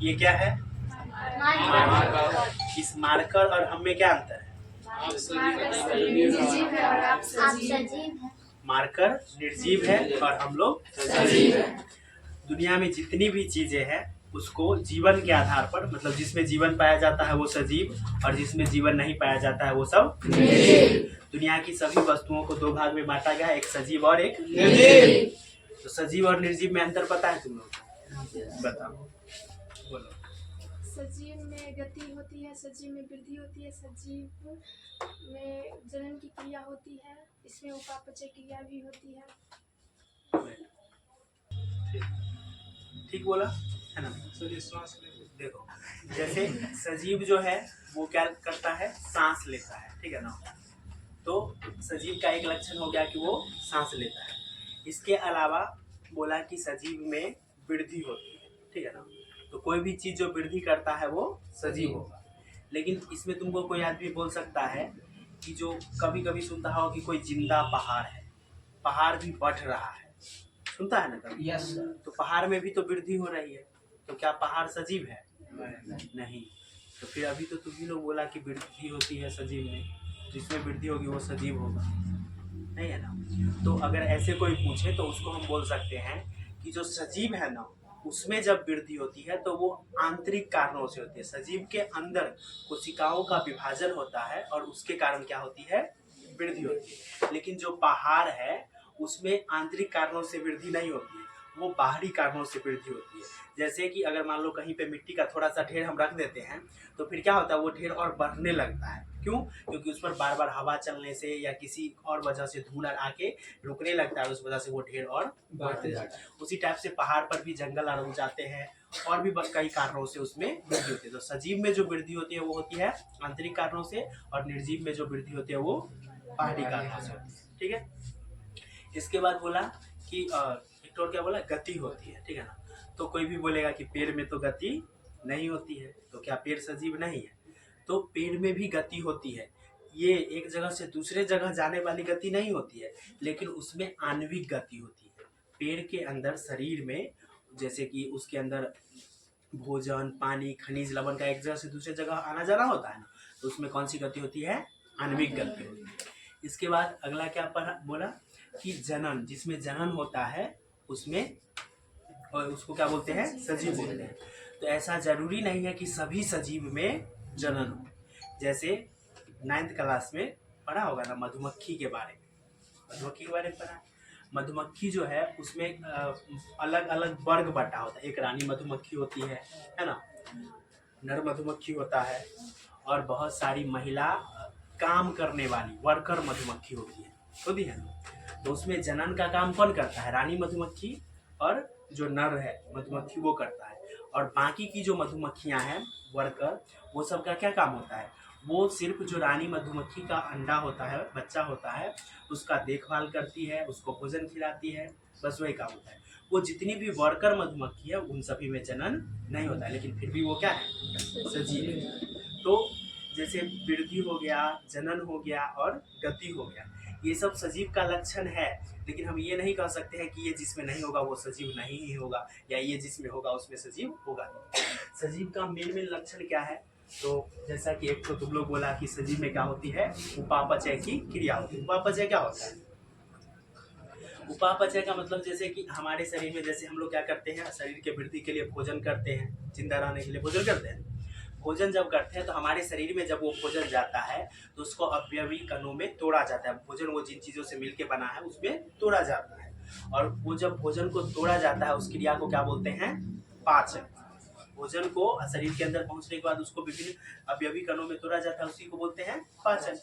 ये क्या है? इस मार्कर और हम में क्या अंतर है? मार्कर निर्जीव है और हम लोग सजीव है। दुनिया में जितनी भी चीजें हैं उसको जीवन के आधार पर, मतलब जिसमें जीवन पाया जाता है वो सजीव और जिसमें जीवन नहीं पाया जाता है वो सब निर्जीव। दुनिया की सभी वस्तुओं को दो भाग में बांटा गया, एक सजीव और एक निर्जीव। तो सजीव और निर्जीव में अंतर पता है तुम लोग? बताओ, बोलो। सजीव में गति होती है, सजीव में वृद्धि होती है, सजीव में जनन की क्रिया होती है, इसमें उपापचय क्रिया भी होती है। ठीक बोला है ना? देखो, जैसे सजीव जो है वो क्या करता है? सांस लेता है, ठीक है ना? तो सजीव का एक लक्षण हो गया कि वो सांस लेता है। इसके अलावा बोला कि सजीव में वृद्धि होती है, ठीक है ना? तो कोई भी चीज जो वृद्धि करता है वो सजीव होगा। लेकिन इसमें तुमको कोई आदमी बोल सकता है कि जो कभी कभी सुनता हो कि कोई जिंदा पहाड़ है, पहाड़ भी बढ़ रहा है, सुनता है ना कभी? Yes sir. तो पहाड़ में भी तो वृद्धि हो रही है, तो क्या पहाड़ सजीव है? नहीं। तो फिर अभी तो तुम ही लोग बोला कि वृद्धि होती है सजीव में, जिसमें वृद्धि होगी वो सजीव होगा, नहीं है ना? तो अगर ऐसे कोई पूछे तो उसको हम बोल सकते हैं कि जो सजीव है ना उसमें जब वृद्धि होती है तो वो आंतरिक कारणों से होती है। सजीव के अंदर कोशिकाओं का विभाजन होता है और उसके कारण क्या होती है? वृद्धि होती है। लेकिन जो पहाड़ है उसमें आंतरिक कारणों से वृद्धि नहीं होती है, वो बाहरी कारणों से वृद्धि होती है। जैसे कि अगर मान लो कहीं पे मिट्टी का थोड़ा सा ढेर हम रख देते हैं तो फिर क्या होता है? वो ढेर और बढ़ने लगता है। क्यों? क्योंकि उस पर बार बार हवा चलने से या किसी और वजह से धूल आके रुकने लगता है, उस वजह से वो ढेर और बढ़ते जाता है। उसी टाइप से पहाड़ पर भी जंगल रुक जाते हैं और भी कई कारणों से उसमें वृद्धि होती है। तो सजीव में जो वृद्धि होती है वो होती है आंतरिक कारणों से और निर्जीव में जो वृद्धि होती है वो बाहरी कारणों से होती है, ठीक है? इसके बाद बोला कि एक और क्या बोला? गति होती है, ठीक है ना? तो कोई भी बोलेगा कि पेड़ में तो गति नहीं होती है, तो क्या पेड़ सजीव नहीं है? तो पेड़ में भी गति होती है। ये एक जगह से दूसरे जगह जाने वाली गति नहीं होती है, लेकिन उसमें आणविक गति होती है। पेड़ के अंदर शरीर में जैसे कि उसके अंदर भोजन, पानी, खनिज, लवण का एक जगह से दूसरे जगह आना जाना होता है ना, तो उसमें कौन सी गति होती है? आणविक गति होती है। इसके बाद अगला क्या पढ़ा बोला कि जनन, जिसमें जनन होता है उसमें, और उसको क्या बोलते हैं? सजीव बोलते हैं। तो ऐसा जरूरी नहीं है कि सभी सजीव में जनन हो। जैसे 9th क्लास में पढ़ा होगा ना मधुमक्खी के बारे में, मधुमक्खी के बारे में पढ़ा। मधुमक्खी जो है उसमें अलग अलग वर्ग बटा होता है। एक रानी मधुमक्खी होती है ना? नर मधुमक्खी होता है और बहुत सारी महिला काम करने वाली वर्कर मधुमक्खी होती है ना? तो उसमें जनन का काम कौन करता है? रानी मधुमक्खी और जो नर है मधुमक्खी वो करता है। और बाकी की जो मधुमक्खियां हैं वर्कर, वो सब का क्या काम होता है? वो सिर्फ जो रानी मधुमक्खी का अंडा होता है, बच्चा होता है, उसका देखभाल करती है, उसको भोजन खिलाती है, बस वही काम होता है। वो जितनी भी वर्कर मधुमक्खी है उन सभी में जनन नहीं होता है, लेकिन फिर भी वो क्या है? सजीव है। तो जैसे वृद्धि हो गया, जनन हो गया और गति हो गया, ये सब सजीव का लक्षण है। लेकिन हम ये नहीं कह सकते हैं कि ये जिसमें नहीं होगा वो सजीव नहीं ही होगा, या ये जिसमें होगा उसमें सजीव होगा नहीं। सजीव का मेन लक्षण क्या है? तो जैसा कि एक तो तुम लोग बोला कि सजीव में क्या होती है? उपापचय की क्रिया होती है। उपापचय क्या होता है? उपापचय का मतलब जैसे कि हमारे शरीर में जैसे हम लोग क्या करते हैं? शरीर के वृद्धि के लिए भोजन करते हैं, जिंदा रहने के लिए भोजन करते हैं। भोजन जब करते हैं तो हमारे शरीर में जब वो भोजन जाता है तो उसको अवयवी कणों में तोड़ा जाता है। भोजन वो जिन चीजों से मिलके बना है उसमें तोड़ा जाता है, और वो जब भोजन को तोड़ा जाता है उस क्रिया को क्या बोलते हैं? पाचन। भोजन को शरीर के अंदर पहुंचने के बाद उसको विभिन्न अवयवी कणों में तोड़ा जाता है, उसी को बोलते हैं पाचन।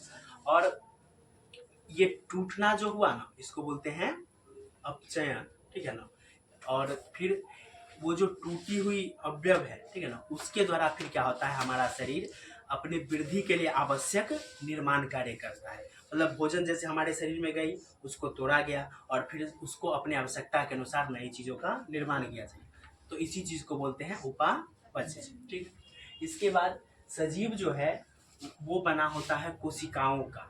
और ये टूटना जो हुआ ना, इसको बोलते हैं अपचयन, ठीक है ना? और फिर वो जो टूटी हुई अवयव है, ठीक है ना, उसके द्वारा फिर क्या होता है? हमारा शरीर अपने वृद्धि के लिए आवश्यक निर्माण कार्य करता है। मतलब भोजन जैसे हमारे शरीर में गई, उसको तोड़ा गया और फिर उसको अपने आवश्यकता के अनुसार नई चीजों का निर्माण किया जाए, तो इसी चीज को बोलते हैं उपापचय, ठीक। इसके बाद सजीव जो है वो बना होता है कोशिकाओं का,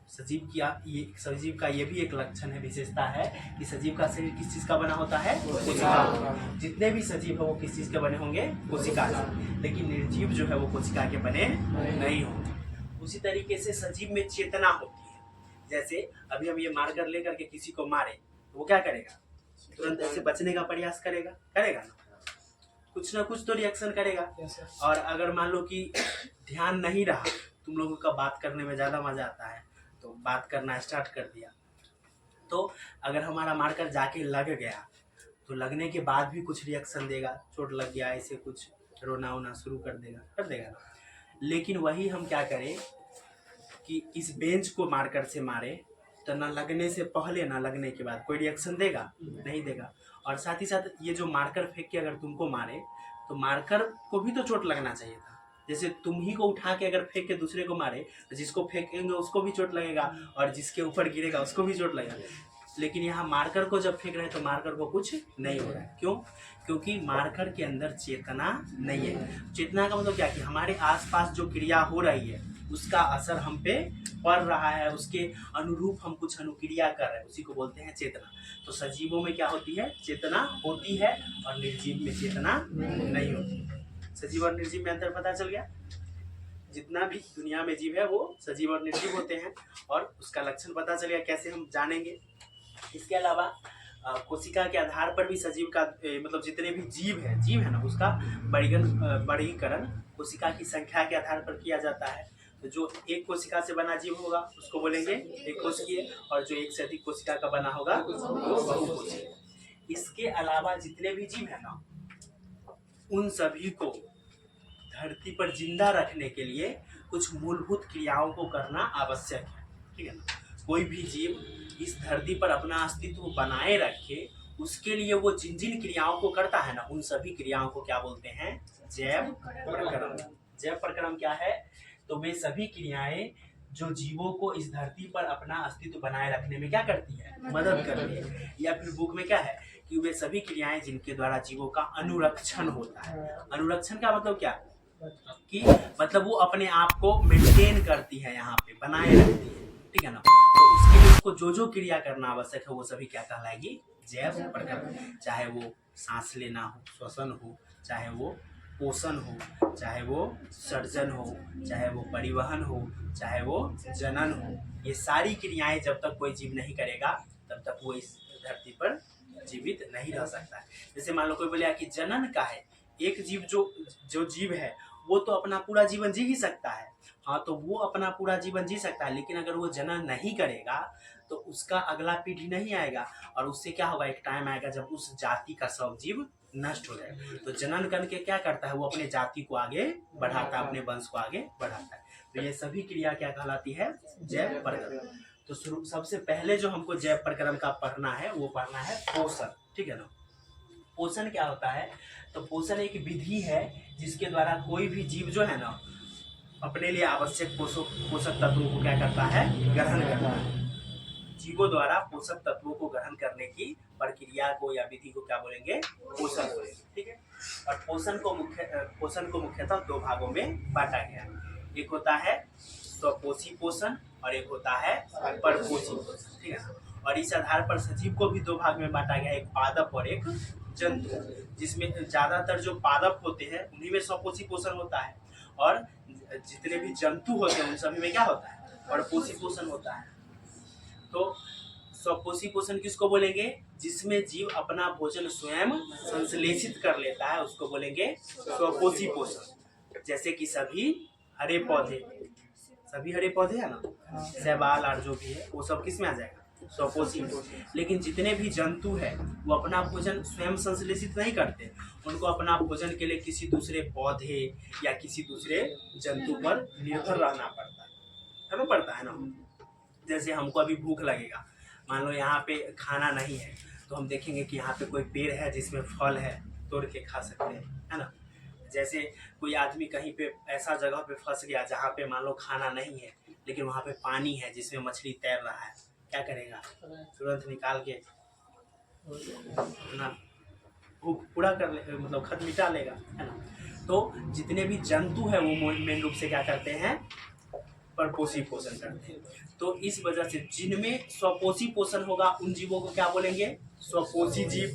सजीव का ये भी एक लक्षण है, विशेषता है कि सजीव का शरीर किस चीज का बना होता है? कोशिका। जितने भी सजीव है वो किस चीज के बने होंगे? कोशिका से। लेकिन निर्जीव जो है वो कोशिका के बने नहीं होंगे। उसी तरीके से सजीव में चेतना होती है। जैसे अभी हम ये मार्कर लेकर के किसी को मारे तो वो क्या करेगा? तुरंत ऐसे बचने का प्रयास करेगा ना, कुछ ना कुछ तो रिएक्शन करेगा। और अगर मान लो कि ध्यान नहीं रहा, तुम लोगों का बात करने में ज़्यादा मज़ा आता है तो बात करना स्टार्ट कर दिया, तो अगर हमारा मार्कर जाके लग गया तो लगने के बाद भी कुछ रिएक्शन देगा, चोट लग गया ऐसे कुछ रोना वोना शुरू कर देगा ना। लेकिन वही हम क्या करें कि इस बेंच को मार्कर से मारे तो ना लगने से पहले ना लगने के बाद कोई रिएक्शन देगा? नहीं देगा। और साथ ही साथ ये जो मार्कर फेंक के अगर तुमको मारे तो मार्कर को भी तो चोट लगना चाहिए था। जैसे तुम ही को उठा के अगर फेंक के दूसरे को मारे तो जिसको फेंकेंगे उसको भी चोट लगेगा और जिसके ऊपर गिरेगा उसको भी चोट लगेगा। लेकिन यहाँ मार्कर को जब फेंक रहे हैं तो मार्कर को कुछ नहीं हो रहा है। क्यों? क्योंकि मार्कर के अंदर चेतना नहीं है। चेतना का मतलब क्या कि हमारे आसपास जो क्रिया हो रही है उसका असर हम पे पड़ रहा है, उसके अनुरूप हम कुछ अनुक्रिया कर रहे हैं, उसी को बोलते हैं चेतना। तो सजीवों में क्या होती है? चेतना होती है और निर्जीव में चेतना नहीं होती। सजीव और निर्जीव में अंतर पता चल गया? जितना भी दुनिया में जीव है वो सजीव और निर्जीव होते हैं और उसका लक्षण पता चल गया। कैसे हम जानेंगे? इसके अलावा कोशिका के आधार पर भी सजीव का मतलब जितने भी जीव है ना, उसका वर्गीकरण कोशिका की संख्या के आधार पर किया जाता है। तो जो एक कोशिका से बना जीव होगा उसको बोलेंगे एक कोशिकीय, और जो एक से अधिक कोशिका का बना होगा वो बहुकोशिकीय। इसके अलावा जितने भी जीव है ना, उन सभी को धरती पर जिंदा रखने के लिए कुछ मूलभूत क्रियाओं को करना आवश्यक है। ठीक है ना? कोई भी जीव इस धरती पर अपना अस्तित्व बनाए रखे, उसके लिए वो जिन जिन क्रियाओं को करता है ना, उन सभी क्रियाओं को क्या बोलते हैं? जैव प्रक्रम। जैव प्रक्रम क्या है? तो वे सभी क्रियाएं जो जीवों को इस धरती पर अपना अस्तित्व बनाए रखने में क्या करती है? मदद करती है। या फिर बुक में क्या है कि वे सभी क्रियाएं जिनके द्वारा जीवों का अनुरक्षण होता है। अनुरक्षण का मतलब क्या कि मतलब वो अपने आप को मेंटेन करती है, यहाँ पे बनाए रखती है। ठीक है ना? तो उसके लिए उसको जो जो क्रिया करना आवश्यक है वो सभी क्या कहलाएगी? जैव प्रक्रम। चाहे वो सांस लेना हो, श्वसन हो, चाहे वो पोषण हो, चाहे वो सर्जन हो, चाहे वो परिवहन हो, चाहे वो जनन हो, ये सारी क्रियाएं जब तक कोई जीव नहीं करेगा तब तक वो इस धरती पर जीवित नहीं रह सकता है। जैसे मान लो कोई बोले कि जनन का है, एक जीव जो जीव है वो तो अपना पूरा जीवन जी ही सकता है। हाँ, तो वो अपना पूरा जीवन जी सकता है, लेकिन अगर वो जनन नहीं करेगा तो उसका अगला पीढ़ी नहीं आएगा और उससे क्या होगा? एक टाइम आएगा जब उस जाति का सब जीव नष्ट हो जाएगा। तो जनन करके क्या करता है? वो अपने जाति को आगे बढ़ाता है, अपने वंश को आगे बढ़ाता है। तो ये सभी क्रिया क्या कहलाती है? जैव प्रक्रम। तो सबसे पहले जो हमको जैव प्रक्रम का पढ़ना है वो पढ़ना है पोषण। ठीक है ना? पोषण क्या होता है? तो पोषण एक विधि है जिसके द्वारा कोई भी जीव जो है ना अपने लिए आवश्यक पोषक तत्वों को क्या करता है? ग्रहण करता है। जीवों द्वारा पोषक तत्वों को ग्रहण करने की प्रक्रिया को या विधि को क्या बोलेंगे? पोषण बोलेंगे। ठीक है? और पोषण को मुख्यतः दो भागों में बांटा गया है। एक होता है स्वपोषी पोषण और एक होता है परपोषी पोषण। ठीक है? और इस आधार पर सजीव को भी दो भाग में बांटा गया है, एक पादप और एक जंतु, जिसमें ज्यादातर जो पादप होते हैं उन्हीं में स्वपोषी पोषण होता है और जितने भी जंतु होते हैं उन सभी में क्या होता है? परपोषी पोषण होता है। तो स्वपोषी पोषण किसको बोलेंगे? जिसमें जीव अपना भोजन स्वयं संश्लेषित कर लेता है उसको बोलेंगे स्वपोषी पोषण। जैसे कि सभी हरे पौधे है ना, शैवाल और जो भी है वो सब किस में आ जाएगा? स्वपोषी। लेकिन जितने भी जंतु है वो अपना भोजन स्वयं संश्लेषित नहीं करते, उनको अपना भोजन के लिए किसी दूसरे पौधे या किसी दूसरे जंतु पर निर्भर रहना पड़ता है ना। जैसे हमको अभी भूख लगेगा, मान लो यहाँ पे खाना नहीं है तो हम देखेंगे कि यहाँ पे कोई पेड़ है जिसमें फल है, तोड़ के खा सकते हैं, है ना। जैसे कोई आदमी कहीं पे ऐसा जगह पे फंस गया जहाँ पे मान लो खाना नहीं है लेकिन वहाँ पे पानी है जिसमें मछली तैर रहा है, क्या करेगा? तुरंत निकाल के ना भूख पूरा कर ले, मतलब खत्म मिटा लेगा, है ना। तो जितने भी जंतु है वो मेन रूप से क्या करते हैं? परपोषी पोषण करते हैं। तो इस वजह से जिनमें स्वपोषी पोषण होगा उन जीवों को क्या बोलेंगे? स्वपोषी जीव।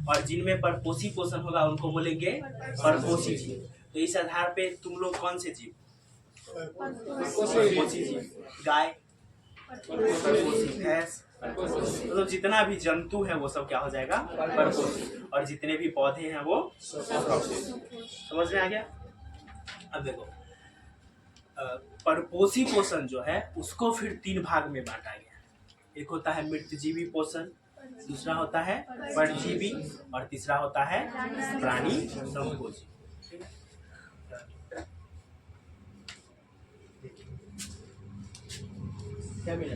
और जिनमें परपोषी पोषण होगा उनको बोलेंगे परपोषी जीव। तो इस आधार पे तुम लोग कौन से जीव? परपोषी जीव। गाय परपोषी, भैंस मतलब जितना भी जंतु है वो सब क्या हो जाएगा? परपोषी। और जितने भी पौधे हैं वो समझ में आ गया? अब देखो परपोषी पोषण जो है उसको फिर 3 भाग में बांटा गया। एक होता है मृतजीवी पोषण, दूसरा होता है परजीवी और तीसरा होता है प्राणी संभोजी। क्या मिला?